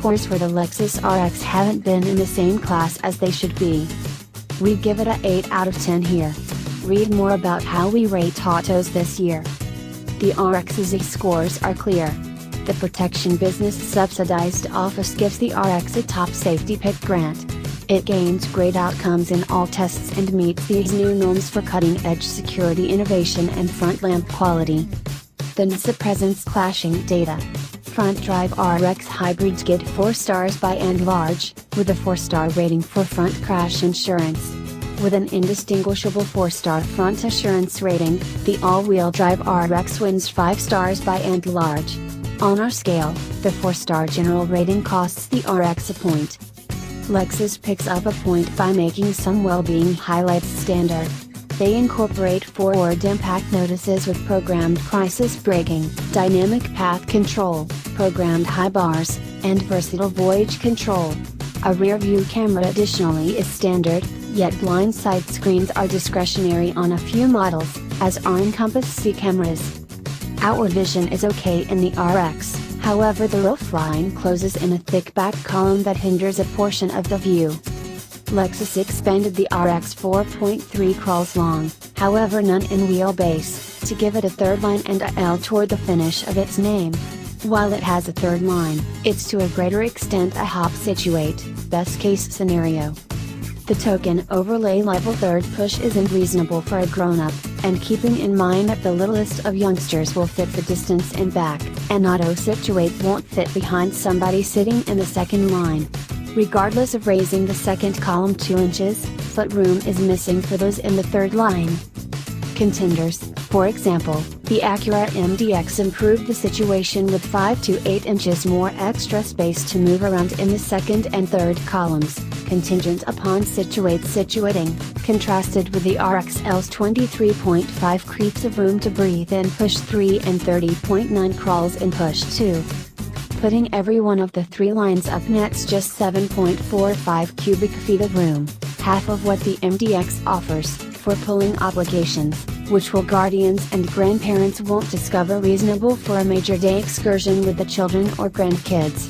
scores for the Lexus RX haven't been in the same class as they should be. We give it a 8 out of 10 here. Read more about how we rate autos this year. The RX's scores are clear. The Protection Business Subsidized Office gives the RX a top safety pick grant. It gains great outcomes in all tests and meets these new norms for cutting-edge security innovation and front lamp quality. The NHTSA presents clashing data. Front drive RX hybrids get 4 stars by and large, with a 4-star rating for front crash insurance. With an indistinguishable 4-star front assurance rating, the all-wheel drive RX wins 5 stars by and large. On our scale, the 4-star general rating costs the RX a point. Lexus picks up a point by making some well-being highlights standard. They incorporate forward impact notices with programmed crisis braking, dynamic path control, programmed high bars, and versatile voyage control. A rear view camera additionally is standard, yet blind side screens are discretionary on a few models, as are Encompass C cameras. Outward vision is okay in the RX, however the roofline closes in a thick back column that hinders a portion of the view. Lexus expanded the RX 4.3 crawls long, however none in wheelbase, to give it a third line and a L toward the finish of its name. While it has a third line, it's to a greater extent a hop situate, best case scenario. The token overlay level third push isn't reasonable for a grown-up, and keeping in mind that the littlest of youngsters will fit the distance and back, an auto situate won't fit behind somebody sitting in the second line. Regardless of raising the second column 2 inches, footroom is missing for those in the third line. Contenders, for example, the Acura MDX improved the situation with 5 to 8 inches more extra space to move around in the second and third columns, contingent upon situating, contrasted with the RXL's 23.5 creeps of room to breathe in push 3 and 30.9 crawls in push 2. Putting every one of the 3 lines up nets just 7.45 cubic feet of room, half of what the MDX offers, for pulling obligations, which will guardians and grandparents won't discover reasonable for a major day excursion with the children or grandkids.